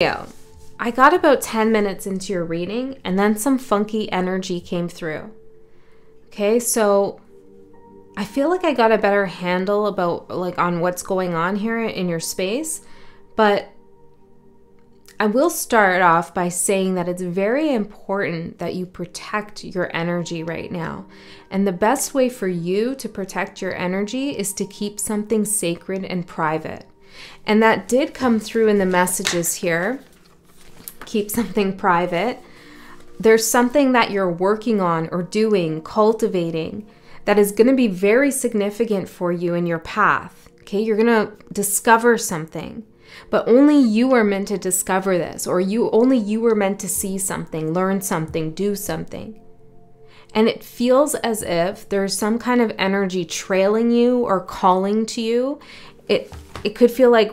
Yeah, I got about 10 minutes into your reading and then some funky energy came through. Okay, so I feel like I got a better handle about on what's going on here in your space, but I will start off by saying that it's very important that you protect your energy right now. And the best way for you to protect your energy is to keep something sacred and private. And that did come through in the messages here. Keep something private. There's something that you're working on or doing, cultivating, that is going to be very significant for you in your path. Okay, you're going to discover something. But only you are meant to discover this, or only you are meant to see something, learn something, do something. And it feels as if there's some kind of energy trailing you or calling to you. It could feel like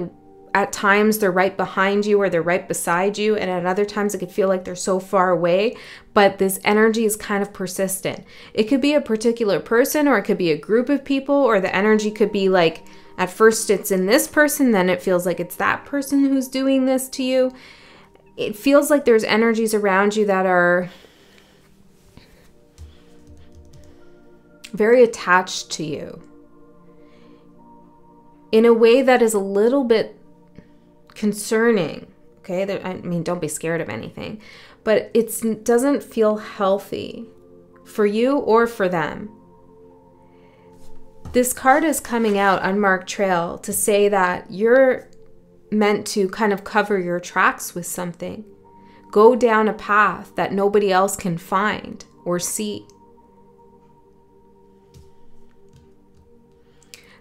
at times they're right behind you or they're right beside you, and at other times it could feel like they're so far away, but this energy is kind of persistent. It could be a particular person, or it could be a group of people, or the energy could be like, at first it's in this person, then it feels like it's that person who's doing this to you. It feels like there's energies around you that are very attached to you in a way that is a little bit concerning. Okay, I mean, don't be scared of anything, but it doesn't feel healthy for you or for them. This card is coming out, Unmarked Trail, to say that you're meant to kind of cover your tracks with something. Go down a path that nobody else can find or see.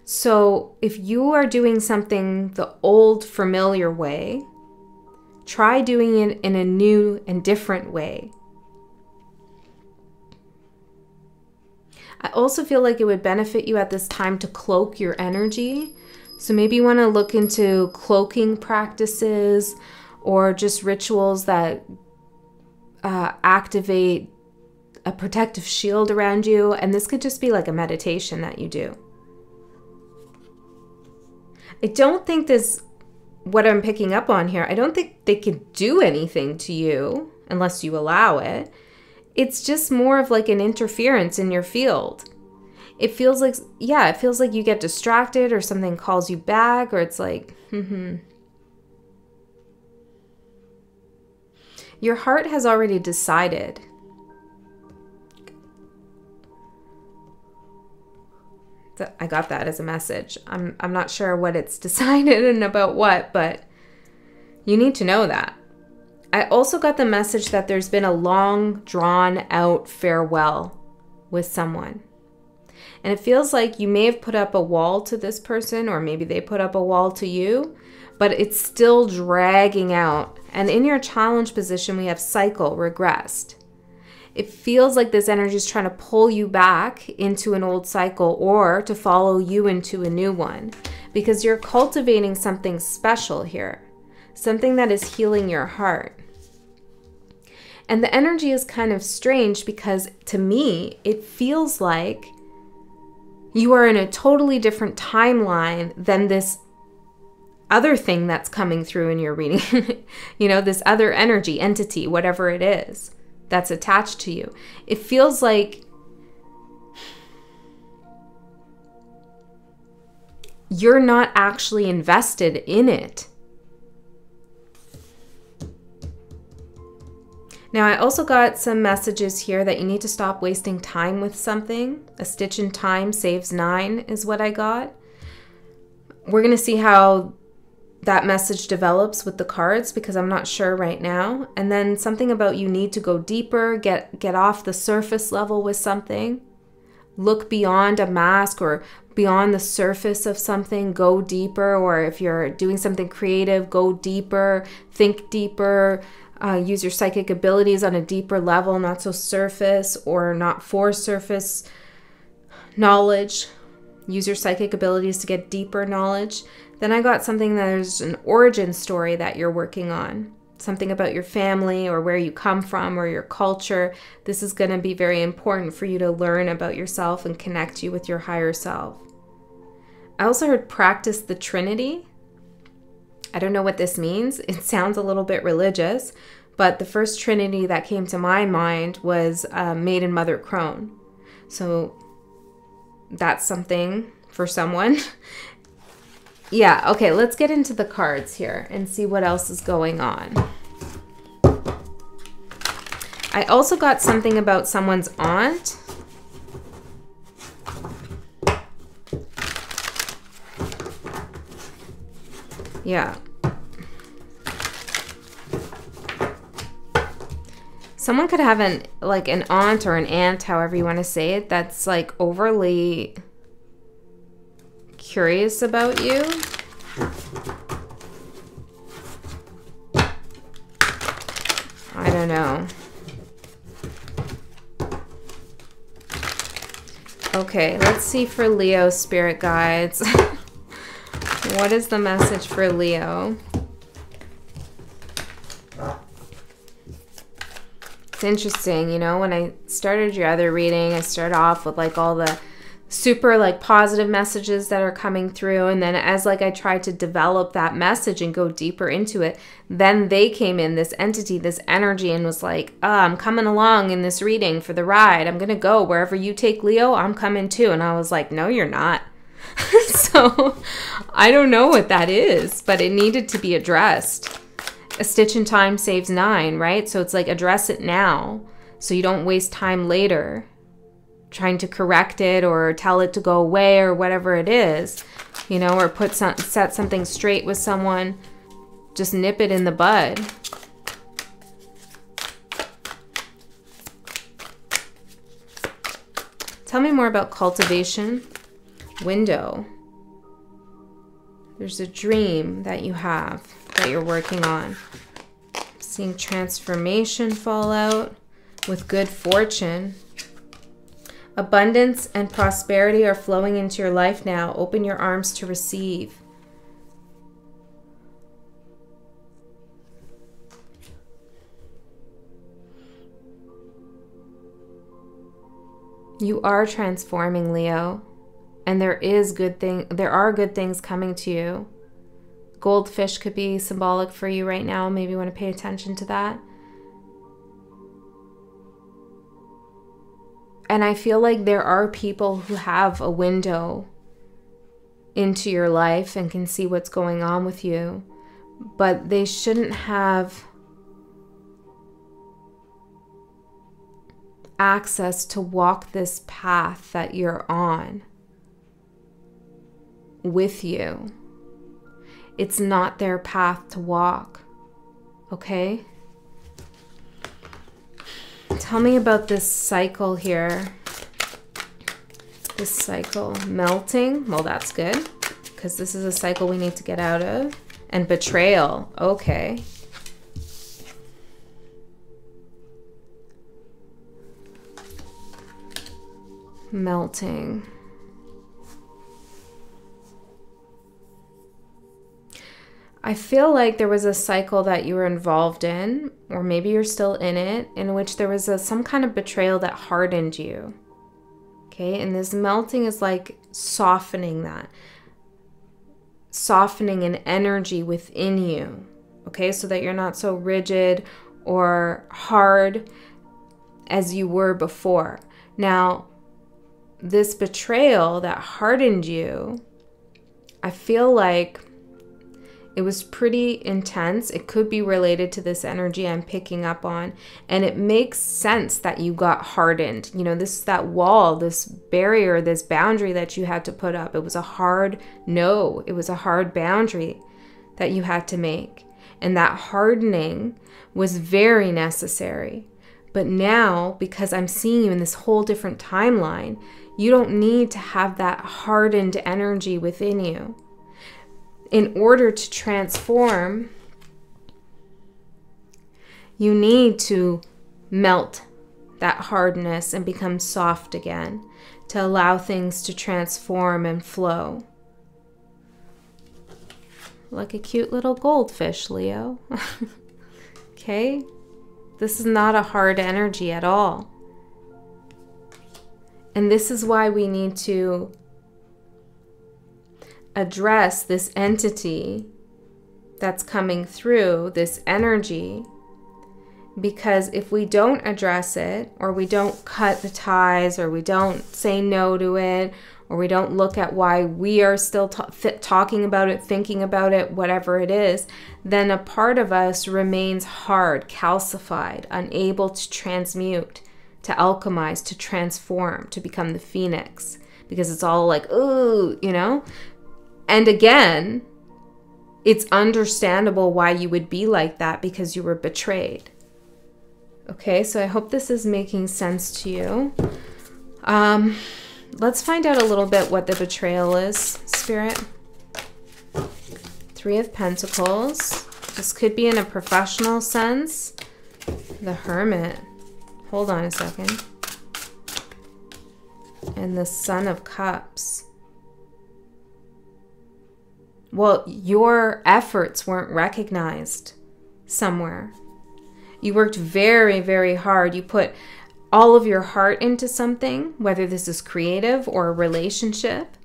So if you are doing something the old familiar way, try doing it in a new and different way. I also feel like it would benefit you at this time to cloak your energy. So maybe you want to look into cloaking practices or just rituals that activate a protective shield around you. And this could just be like a meditation that you do. I don't think what I'm picking up on here, I don't think they can do anything to you unless you allow it. It's just more of like an interference in your field. It feels like, yeah, it feels like you get distracted or something calls you back, or it's like, Your heart has already decided. I got that as a message. I'm not sure what it's decided and about what, but you need to know that. I also got the message that there's been a long, drawn-out farewell with someone. And it feels like you may have put up a wall to this person, or maybe they put up a wall to you, but it's still dragging out. And in your challenge position, we have cycle, regressed. It feels like this energy is trying to pull you back into an old cycle or to follow you into a new one, because you're cultivating something special here, something that is healing your heart. And the energy is kind of strange because to me, it feels like you are in a totally different timeline than this other thing that's coming through in your reading. You know, this other energy, entity, whatever it is that's attached to you. It feels like you're not actually invested in it. Now, I also got some messages here that you need to stop wasting time with something. A stitch in time saves 9 is what I got. We're going to see how that message develops with the cards, because I'm not sure right now. And then something about you need to go deeper, get off the surface level with something. Look beyond a mask or beyond the surface of something, go deeper. Or if you're doing something creative, go deeper, think deeper. Use your psychic abilities on a deeper level, not so surface or not for surface knowledge. Use your psychic abilities to get deeper knowledge. Then I got something that there's an origin story that you're working on. Something about your family or where you come from or your culture. This is going to be very important for you to learn about yourself and connect you with your higher self. I also heard practice the Trinity. I don't know what this means. It sounds a little bit religious, but the first trinity that came to my mind was Maid and Mother Crone. So that's something for someone. Yeah, okay, let's get into the cards here and see what else is going on. I also got something about someone's aunt. Yeah. Someone could have an aunt or an aunt, however you want to say it, that's like overly curious about you. I don't know. Okay, let's see for Leo spirit guides. What is the message for Leo? It's interesting, you know, when I started your other reading, I started off with like all the super like positive messages that are coming through, and then as like I tried to develop that message and go deeper into it, then they came in, this entity, this energy, and was like, I'm coming along in this reading for the ride. I'm gonna go wherever you take, Leo, I'm coming too. And I was like, no, you're not. So I don't know what that is, but it needed to be addressed. A stitch in time saves 9, right? So it's like, address it now so you don't waste time later trying to correct it or tell it to go away or whatever it is, you know, or set something straight with someone. Just nip it in the bud. Tell me more about cultivation. Window. There's a dream that you have that you're working on. Seeing transformation fall out with good fortune. Abundance and prosperity are flowing into your life now. Open your arms to receive. You are transforming, Leo. And there are good things coming to you. Goldfish could be symbolic for you right now. Maybe you want to pay attention to that. And I feel like there are people who have a window into your life and can see what's going on with you, but they shouldn't have access to walk this path that you're on with you. It's not their path to walk, okay? Tell me about this cycle here. This cycle melting. Well, that's good, because this is a cycle we need to get out of. And betrayal. Okay. Melting. I feel like there was a cycle that you were involved in, or maybe you're still in it, in which there was some kind of betrayal that hardened you. Okay, and this melting is like softening that. Softening an energy within you. Okay, so that you're not so rigid or hard as you were before. Now, this betrayal that hardened you, I feel like it was pretty intense. It could be related to this energy I'm picking up on. And it makes sense that you got hardened. You know, this is that wall, this barrier, this boundary that you had to put up. It was a hard no. It was a hard boundary that you had to make. And that hardening was very necessary. But now, because I'm seeing you in this whole different timeline, you don't need to have that hardened energy within you. In order to transform, you need to melt that hardness and become soft again to allow things to transform and flow. Like a cute little goldfish, Leo. Okay? This is not a hard energy at all. And this is why we need to address this entity that's coming through, this energy, because if we don't address it, or we don't cut the ties, or we don't say no to it, or we don't look at why we are still talking about it, thinking about it, whatever it is, then a part of us remains hard, calcified, unable to transmute, to alchemize, to transform, to become the phoenix, because it's all like, ooh, you know? And again, it's understandable why you would be like that, because you were betrayed. Okay, so I hope this is making sense to you. Let's find out a little bit what the betrayal is, Spirit. 3 of Pentacles. This could be in a professional sense. The Hermit. Hold on a second. And the Son of Cups. Well, your efforts weren't recognized somewhere. You worked very, very hard. You put all of your heart into something, whether this is creative or a relationship.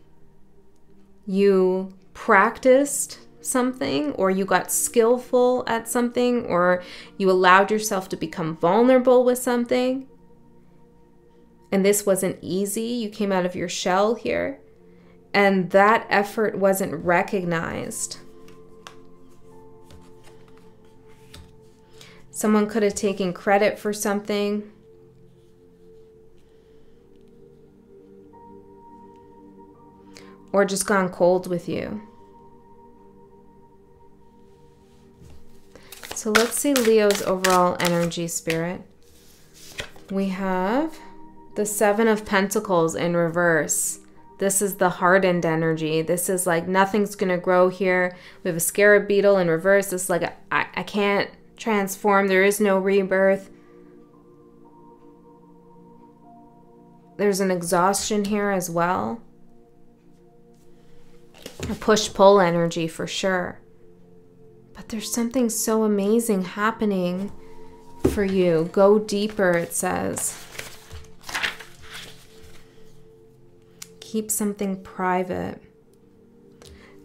You practiced something, or you got skillful at something, or you allowed yourself to become vulnerable with something. And this wasn't easy. You came out of your shell here, and that effort wasn't recognized. Someone could have taken credit for something. Or just gone cold with you. So let's see Leo's overall energy, Spirit. We have the 7 of Pentacles in reverse. This is the hardened energy. This is like nothing's going to grow here. We have a scarab beetle in reverse. It's like I can't transform. There is no rebirth. There's an exhaustion here as well. A push-pull energy for sure. But there's something so amazing happening for you. Go deeper, it says. Keep something private.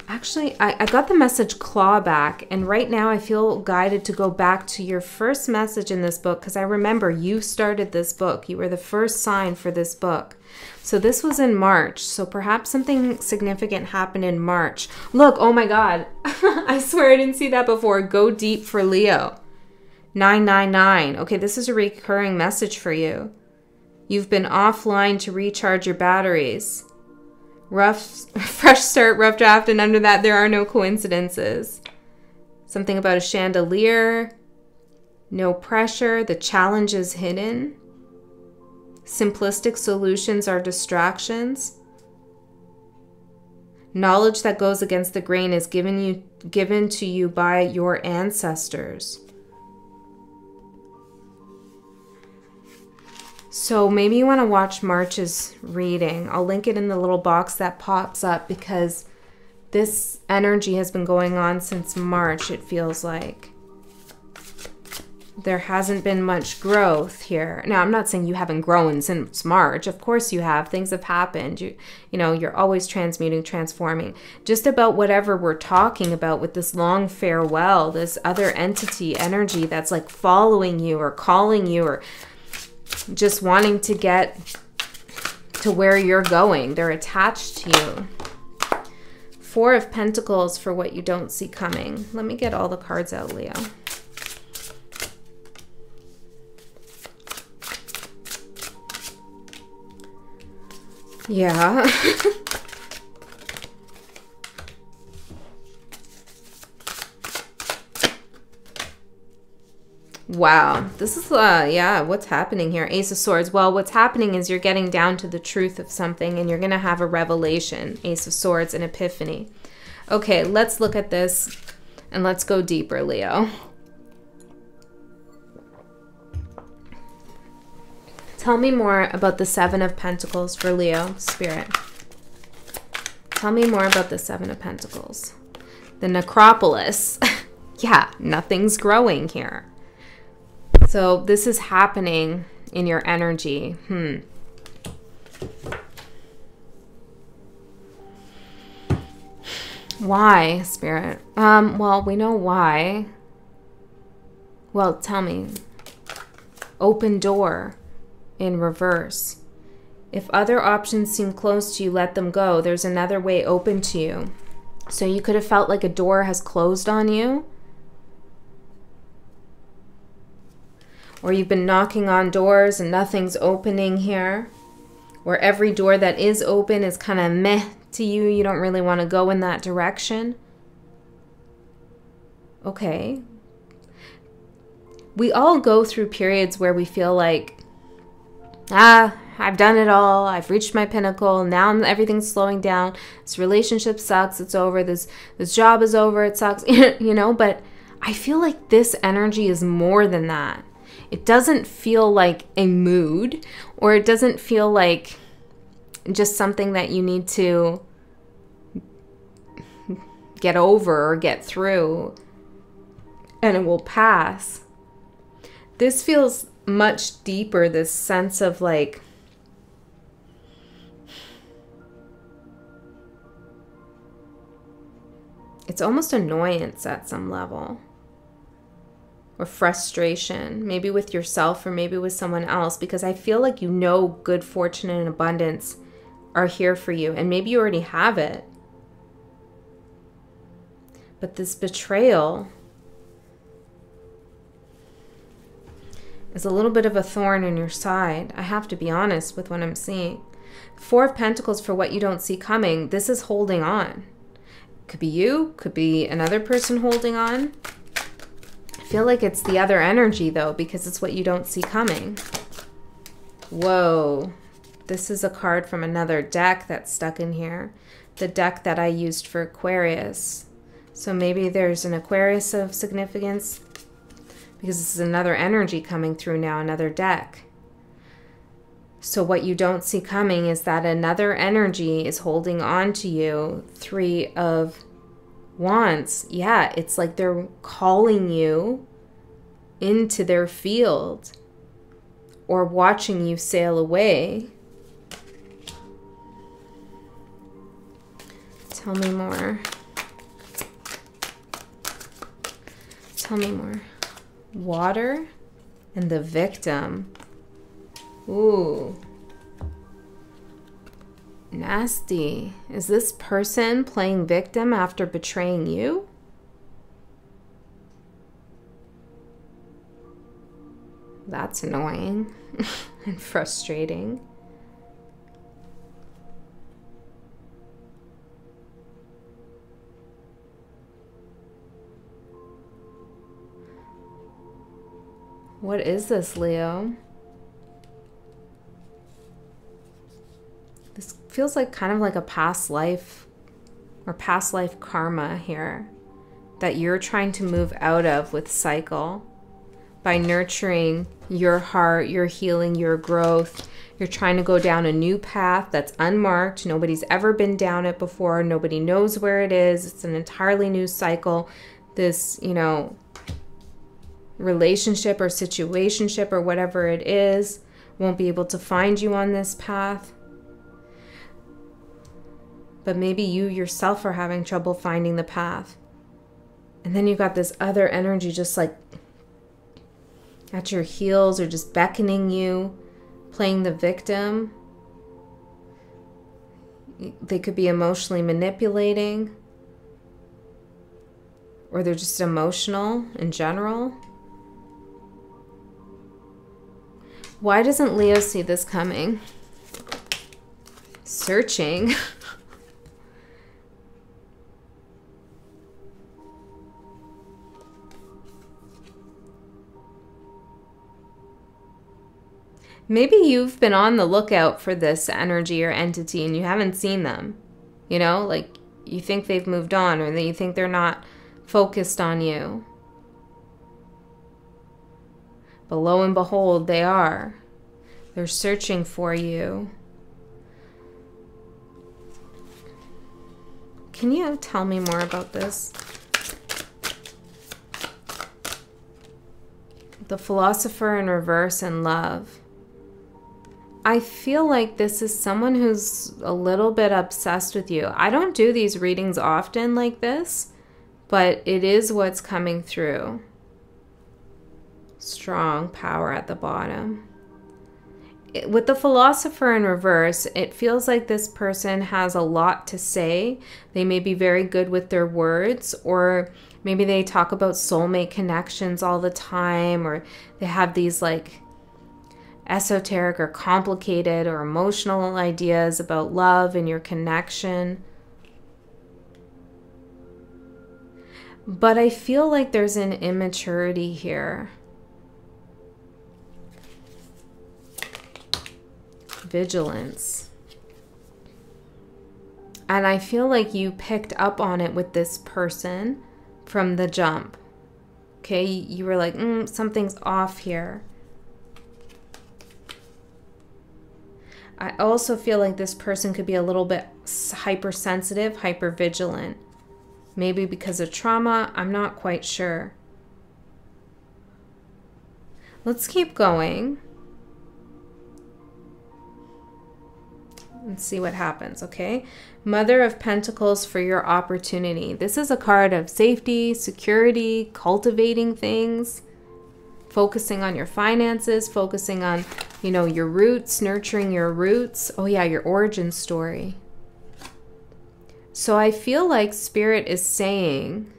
Actually, I got the message claw back, and right now I feel guided to go back to your first message in this book, because I remember you started this book. You were the first sign for this book. So this was in March, so perhaps something significant happened in March. Look, oh my God, I swear I didn't see that before. Go deep for Leo. 999. Okay, this is a recurring message for you. You've been offline to recharge your batteries. Fresh start, rough draft, and under that there are no coincidences. Something about a chandelier. No pressure. The challenge is hidden. Simplistic solutions are distractions. Knowledge that goes against the grain is given to you by your ancestors. So maybe you want to watch March's reading. I'll link it in the little box that pops up, because this energy has been going on since March, it feels like. There hasn't been much growth here. Now, I'm not saying you haven't grown since March. Of course you have. Things have happened. You know, you're always transmuting, transforming. Just about whatever we're talking about with this long farewell, this other entity energy that's like following you or calling you or just wanting to get to where you're going. They're attached to you. 4 of Pentacles for what you don't see coming. Let me get all the cards out, Leo. Yeah. Wow. This is, yeah, what's happening here? Ace of Swords. Well, what's happening is you're getting down to the truth of something, and you're going to have a revelation. Ace of Swords, an epiphany. Okay, let's look at this, and let's go deeper, Leo. Tell me more about the 7 of Pentacles for Leo, Spirit. Tell me more about the 7 of Pentacles. The necropolis. Yeah, nothing's growing here. So this is happening in your energy. Why, Spirit? Well, we know why. Well, tell me. Open door in reverse. If other options seem closed to you, let them go. There's another way open to you. So you could have felt like a door has closed on you. Or you've been knocking on doors and nothing's opening here. Or every door that is open is kind of meh to you. You don't really want to go in that direction. Okay. We all go through periods where we feel like, I've done it all. I've reached my pinnacle. Now everything's slowing down. This relationship sucks. It's over. This job is over. It sucks. You know, but I feel like this energy is more than that. It doesn't feel like a mood, or it doesn't feel like just something that you need to get over or get through and it will pass. This feels much deeper, this sense of like, it's almost annoyance at some level. Or frustration, maybe with yourself or maybe with someone else, because I feel like you know good fortune and abundance are here for you, and maybe you already have it. But this betrayal is a little bit of a thorn in your side. I have to be honest with what I'm seeing. Four of Pentacles for what you don't see coming. This is holding on. Could be you, could be another person holding on. I feel like it's the other energy though, because it's what you don't see coming. Whoa. This is a card from another deck that's stuck in here. The deck that I used for Aquarius. So maybe there's an Aquarius of significance, because this is another energy coming through now, another deck. So what you don't see coming is that another energy is holding on to you. Three of Wands. Yeah, it's like they're calling you into their field or watching you sail away. Tell me more. Tell me more. Water and the victim. Ooh. Nasty. Is this person playing victim after betraying you? That's annoying and frustrating. What is this, Leo? This feels like kind of like a past life or past life karma here that you're trying to move out of with cycle by nurturing your heart, your healing, your growth. You're trying to go down a new path that's unmarked. Nobody's ever been down it before. Nobody knows where it is. It's an entirely new cycle. This, you know, relationship or situationship or whatever it is won't be able to find you on this path. But maybe you yourself are having trouble finding the path. And then you've got this other energy just like at your heels or just beckoning you, playing the victim. They could be emotionally manipulating, or they're just emotional in general. Why doesn't Leo see this coming? Searching. Maybe you've been on the lookout for this energy or entity and you haven't seen them. You know, like you think they've moved on, or that you think they're not focused on you. But lo and behold, they are. They're searching for you. Can you tell me more about this? The Philosopher in reverse and love. I feel like this is someone who's a little bit obsessed with you. I don't do these readings often like this, but it is what's coming through. Strong power at the bottom. With the Philosopher in reverse, it feels like this person has a lot to say. They may be very good with their words, or maybe they talk about soulmate connections all the time, or they have these like esoteric or complicated or emotional ideas about love and your connection. But I feel like there's an immaturity here. Vigilance. And I feel like you picked up on it with this person from the jump. Okay, you were like, something's off here. I also feel like this person could be a little bit hypersensitive, hypervigilant. Maybe because of trauma, I'm not quite sure. Let's keep going. Let's see what happens, okay? Mother of Pentacles for your opportunity. This is a card of safety, security, cultivating things, focusing on your finances, focusing on, you know, your roots, nurturing your roots. Oh yeah, your origin story. So I feel like Spirit is saying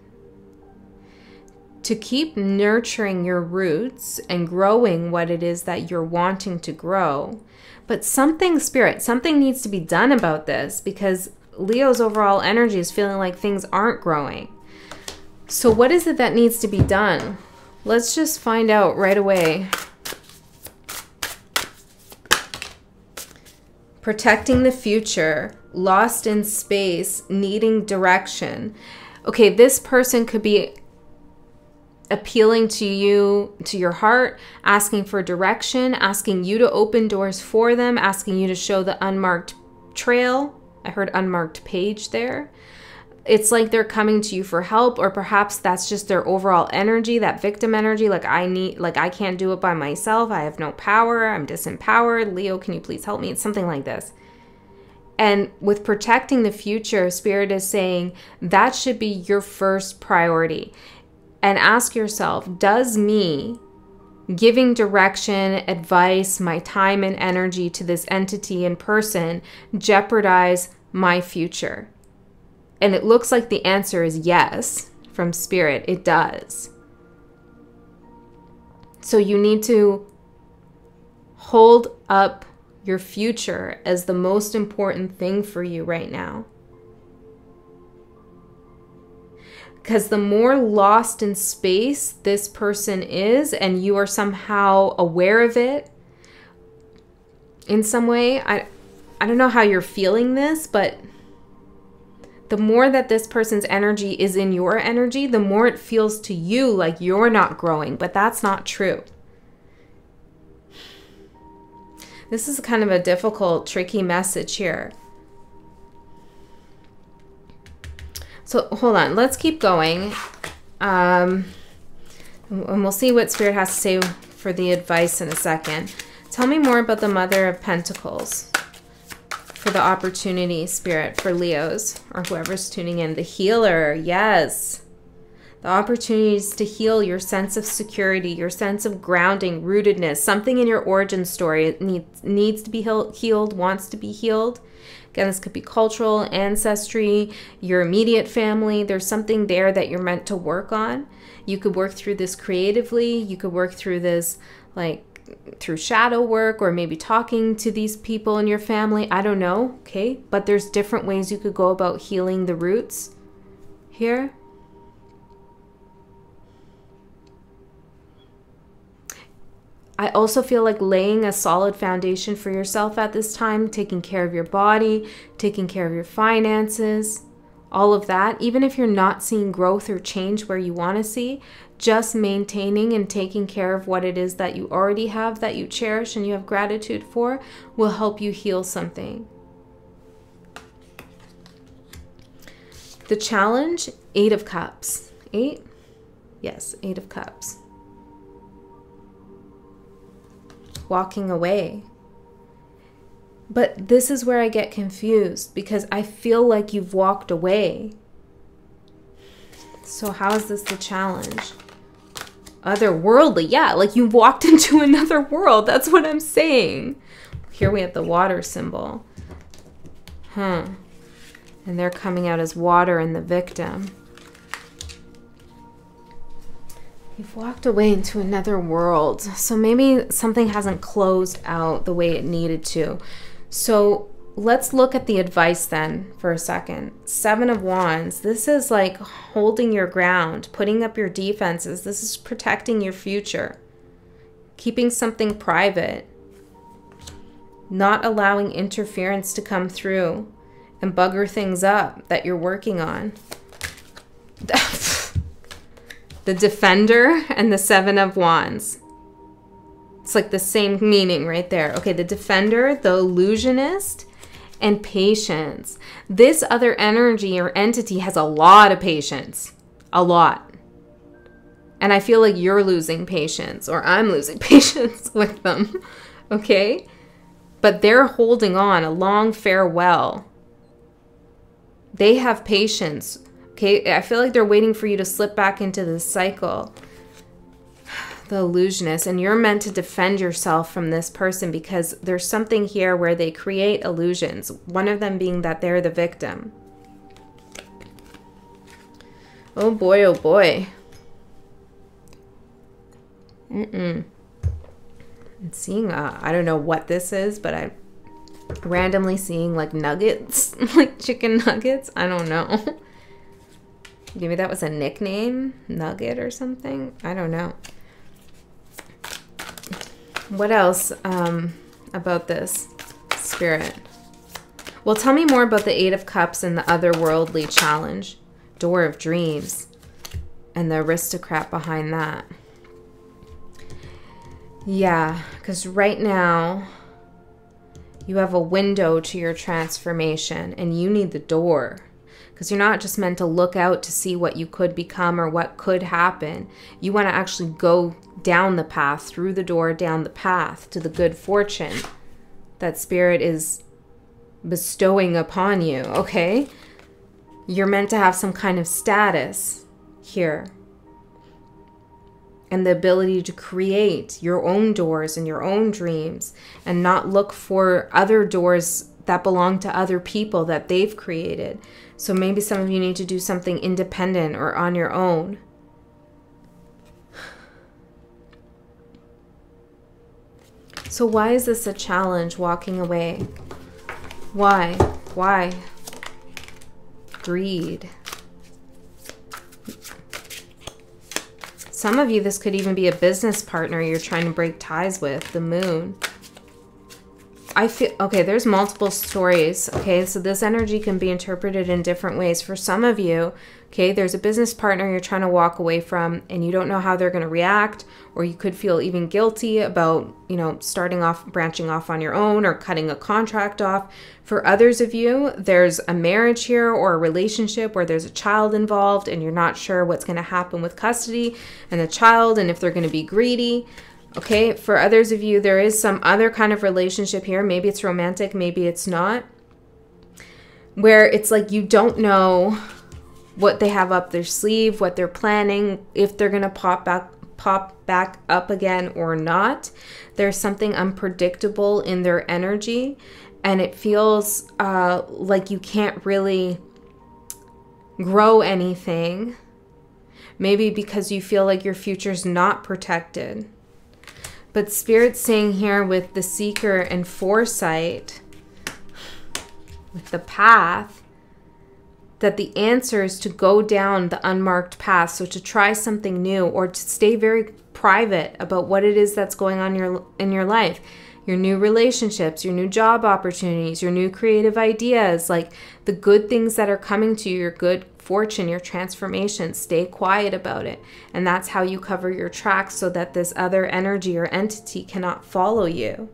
to keep nurturing your roots and growing what it is that you're wanting to grow. But something, Spirit, something needs to be done about this, because Leo's overall energy is feeling like things aren't growing. So what is it that needs to be done? Let's just find out right away. Protecting the future, lost in space, needing direction. Okay, this person could be appealing to you, to your heart, asking for direction, asking you to open doors for them, asking you to show the unmarked trail. I heard unmarked page there. It's like they're coming to you for help, or perhaps that's just their overall energy, that victim energy, like I can't do it by myself, I have no power, I'm disempowered, Leo, can you please help me? It's something like this. And with protecting the future, Spirit is saying that should be your first priority. And ask yourself, does me giving direction, advice, my time and energy to this entity in person jeopardize my future? And it looks like the answer is yes from Spirit. It does. So you need to hold up your future as the most important thing for you right now. Because the more lost in space this person is, and you are somehow aware of it in some way, I don't know how you're feeling this, but the more that this person's energy is in your energy, the more it feels to you like you're not growing, but that's not true. This is kind of a difficult, tricky message here. So hold on, let's keep going. And we'll see what Spirit has to say for the advice in a second. Tell me more about the Mother of Pentacles for the opportunity, Spirit, for Leos or whoever's tuning in. The healer, yes. The opportunities to heal your sense of security, your sense of grounding, rootedness, something in your origin story. It needs to be healed, wants to be healed. Again, this could be cultural, ancestry, your immediate family. There's something there that you're meant to work on. You could work through this creatively. You could work through this like through shadow work, or maybe talking to these people in your family. I don't know, okay? But there's different ways you could go about healing the roots here. I also feel like laying a solid foundation for yourself at this time, taking care of your body, taking care of your finances, all of that. Even if you're not seeing growth or change where you want to see, just maintaining and taking care of what it is that you already have, that you cherish and you have gratitude for, will help you heal something. The challenge, 8 of Cups. 8? Yes, 8 of Cups. Walking away. But this is where I get confused, because I feel like you've walked away. So how is this the challenge? Otherworldly. Yeah, like you walked into another world. That's what I'm saying. Here we have the water symbol. Huh. And they're coming out as water and the victim. You've walked away into another world. So maybe something hasn't closed out the way it needed to. So let's look at the advice then for a second. 7 of Wands. This is like holding your ground, putting up your defenses. This is protecting your future. Keeping something private. Not allowing interference to come through and bugger things up that you're working on. The Defender and the 7 of Wands. It's like the same meaning right there. Okay, the Defender, the Illusionist, and Patience. This other energy or entity has a lot of patience. A lot. And I feel like you're losing patience, or I'm losing patience with them. Okay? But they're holding on, a long farewell. They have patience. Okay, I feel like they're waiting for you to slip back into this cycle. The Illusionist, and you're meant to defend yourself from this person, because there's something here where they create illusions. One of them being that they're the victim. Oh boy, oh boy. I'm seeing, I don't know what this is, but I'm randomly seeing like nuggets, like chicken nuggets. I don't know. Maybe that was a nickname, Nugget or something. I don't know. What else about this, Spirit? Well, tell me more about the 8 of Cups and the otherworldly challenge. Door of Dreams. And the aristocrat behind that. Yeah, because right now you have a window to your transformation and you need the door. Because you're not just meant to look out to see what you could become or what could happen. You want to actually go down the path, through the door, down the path to the good fortune that Spirit is bestowing upon you, okay? You're meant to have some kind of status here. And the ability to create your own doors and your own dreams, and not look for other doors that belong to other people that they've created. So maybe some of you need to do something independent or on your own. So why is this a challenge, walking away? Why? Why? Greed. Some of you, this could even be a business partner you're trying to break ties with, the Moon. I feel, okay, there's multiple stories, okay? So this energy can be interpreted in different ways. For some of you, okay, there's a business partner you're trying to walk away from and you don't know how they're going to react, or you could feel even guilty about, you know, starting off, branching off on your own, or cutting a contract off. For others of you, there's a marriage here or a relationship where there's a child involved and you're not sure what's going to happen with custody and the child and if they're going to be greedy. Okay, for others of you, there is some other kind of relationship here. Maybe it's romantic, maybe it's not. Where it's like you don't know what they have up their sleeve, what they're planning, if they're going to pop back up again or not. There's something unpredictable in their energy. And it feels like you can't really grow anything. Maybe because you feel like your future's not protected. But Spirit's saying here with the Seeker and Foresight, with the path, that the answer is to go down the unmarked path. So to try something new, or to stay very private about what it is that's going on in your life. Your new relationships, your new job opportunities, your new creative ideas, like the good things that are coming to you, your good fortune, your transformation. Stay quiet about it. And that's how you cover your tracks, so that this other energy or entity cannot follow you.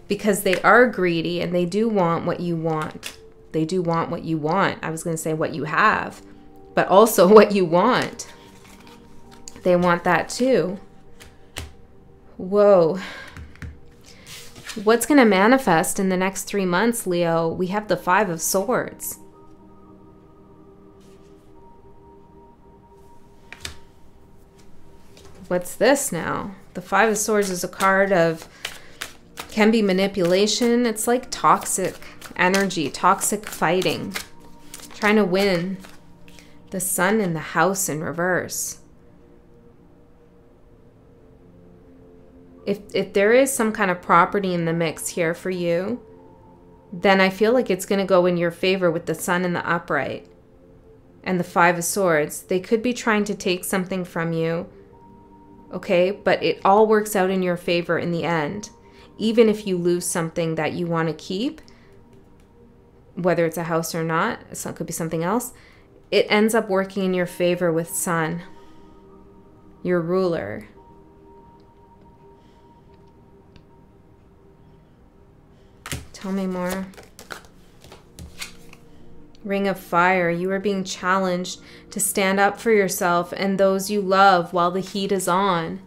Because they are greedy and they do want what you want. They do want what you want. I was going to say what you have, but also what you want. They want that too. Whoa. What's going to manifest in the next 3 months, Leo? We have the 5 of Swords. What's this now? The 5 of Swords is a card of, can be manipulation. It's like toxic energy, toxic fighting, trying to win. The Sun in the house in reverse. If there is some kind of property in the mix here for you, then I feel like it's going to go in your favor with the Sun in the upright and the 5 of Swords. They could be trying to take something from you, okay? But it all works out in your favor in the end. Even if you lose something that you want to keep, whether it's a house or not, it could be something else, it ends up working in your favor with Sun, your ruler. Tell me more. Ring of Fire. You are being challenged to stand up for yourself and those you love while the heat is on.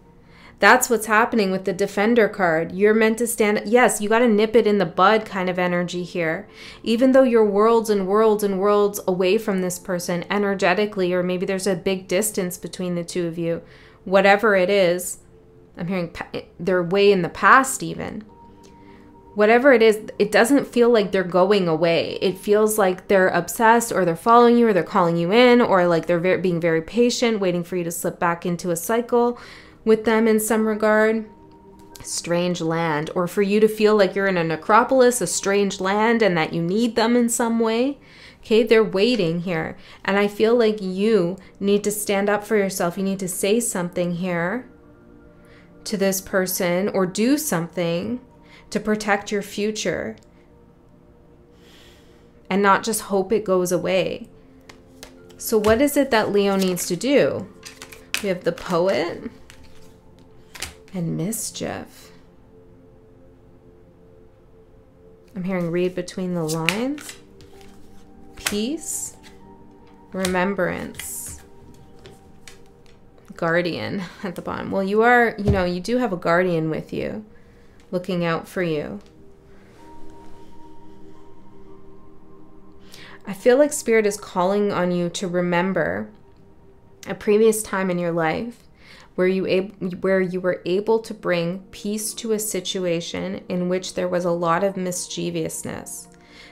That's what's happening with the Defender card. You're meant to stand. Yes, you got to nip it in the bud kind of energy here. Even though you're worlds and worlds and worlds away from this person energetically, or maybe there's a big distance between the two of you. Whatever it is, I'm hearing they're way in the past even. Whatever it is, it doesn't feel like they're going away. It feels like they're obsessed, or they're following you, or they're calling you in, or like they're being very patient, waiting for you to slip back into a cycle with them in some regard. Strange land, or for you to feel like you're in a necropolis, a strange land, and that you need them in some way. Okay, they're waiting here. And I feel like you need to stand up for yourself. You need to say something here to this person, or do something to protect your future and not just hope it goes away. So what is it that Leo needs to do? We have the Poet and Mischief. I'm hearing read between the lines. Peace, Remembrance, Guardian at the bottom. Well, you are, you do have a guardian with you, looking out for you. I feel like Spirit is calling on you to remember a previous time in your life where you were able to bring peace to a situation in which there was a lot of mischievousness.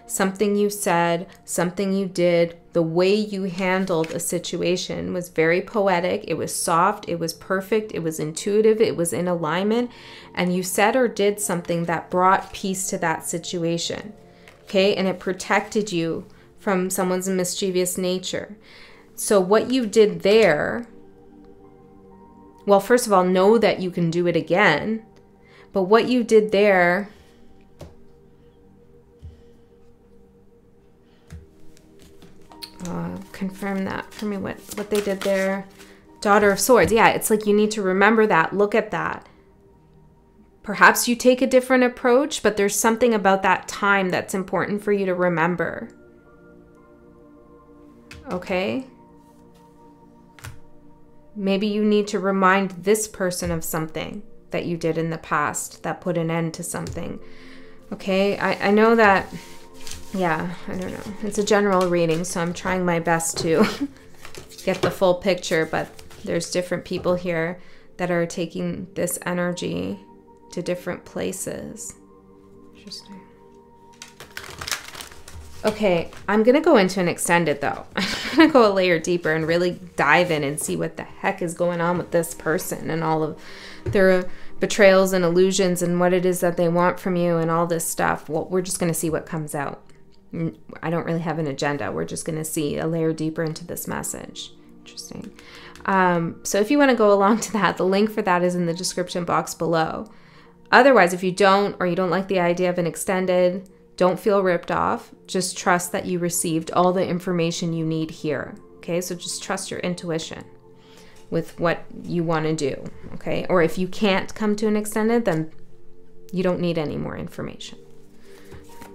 Something you said, something you did, the way you handled a situation was very poetic. It was soft. It was perfect. It was intuitive. It was in alignment. And you said or did something that brought peace to that situation. Okay? And it protected you from someone's mischievous nature. So what you did there, well, first of all, know that you can do it again. But what you did there, confirm that for me, what they did there. Daughter of Swords. Yeah, it's like you need to remember that. Look at that. Perhaps you take a different approach, but there's something about that time that's important for you to remember. Okay? Maybe you need to remind this person of something that you did in the past that put an end to something. Okay? I know that... Yeah, I don't know. It's a general reading, so I'm trying my best to get the full picture, but there's different people here that are taking this energy to different places. Interesting. Okay, I'm going to go into an extended, though. I'm going to go a layer deeper and really dive in and see what the heck is going on with this person and all of their betrayals and illusions and what it is that they want from you and all this stuff. Well, we're just going to see what comes out. I don't really have an agenda. We're just going to see a layer deeper into this message. Interesting. So if you want to go along to that, the link for that is in the description box below. Otherwise, if you don't, or you don't like the idea of an extended, don't feel ripped off. Just trust that you received all the information you need here. Okay, so just trust your intuition with what you want to do. Okay, or if you can't come to an extended, then you don't need any more information.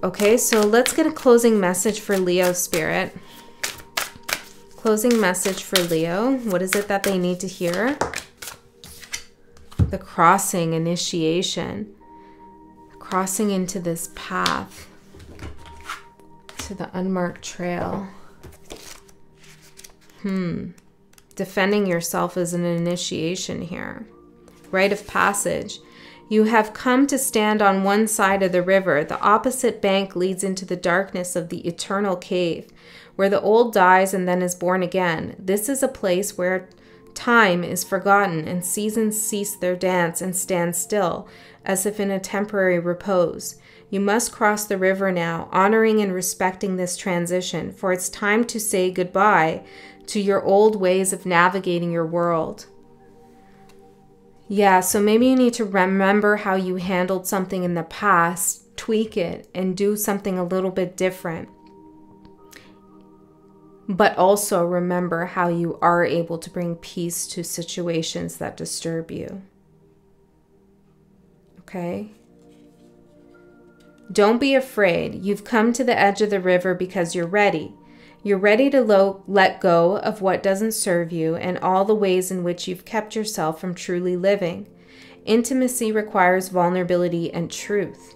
Okay, so let's get a closing message for Leo, Spirit. Closing message for Leo. What is it that they need to hear? The crossing, initiation. crossing into this path, to the unmarked trail. Defending yourself is an initiation here. Rite of passage. You have come to stand on one side of the river. The opposite bank leads into the darkness of the eternal cave, where the old dies and then is born again. This is a place where time is forgotten and seasons cease their dance and stand still, as if in a temporary repose. You must cross the river now, honoring and respecting this transition, for it's time to say goodbye to your old ways of navigating your world. Yeah, so maybe you need to remember how you handled something in the past, tweak it, and do something a little bit different. But also remember how you are able to bring peace to situations that disturb you. Okay? Don't be afraid. You've come to the edge of the river because you're ready. You're ready to let go of what doesn't serve you and all the ways in which you've kept yourself from truly living. Intimacy requires vulnerability and truth.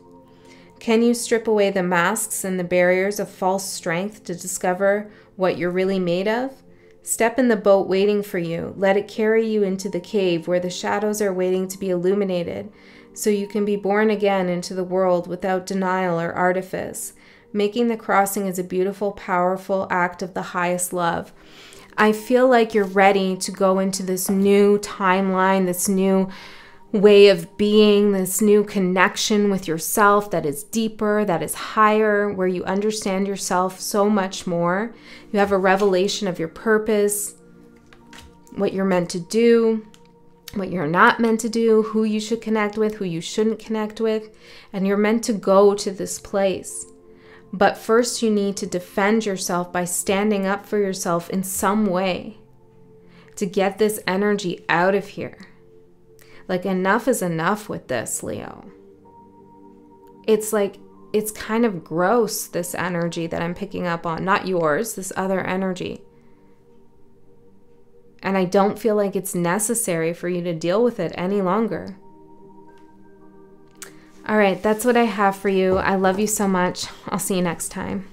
Can you strip away the masks and the barriers of false strength to discover what you're really made of? Step in the boat waiting for you. Let it carry you into the cave where the shadows are waiting to be illuminated, so you can be born again into the world without denial or artifice. Making the crossing is a beautiful, powerful act of the highest love. I feel like you're ready to go into this new timeline, this new way of being, this new connection with yourself that is deeper, that is higher, where you understand yourself so much more. You have a revelation of your purpose, what you're meant to do, what you're not meant to do, who you should connect with, who you shouldn't connect with, and you're meant to go to this place. But first you need to defend yourself by standing up for yourself in some way to get this energy out of here. Like, enough is enough with this, Leo. It's like, it's kind of gross, this energy that I'm picking up on. Not yours, this other energy. And I don't feel like it's necessary for you to deal with it any longer. All right, that's what I have for you. I love you so much. I'll see you next time.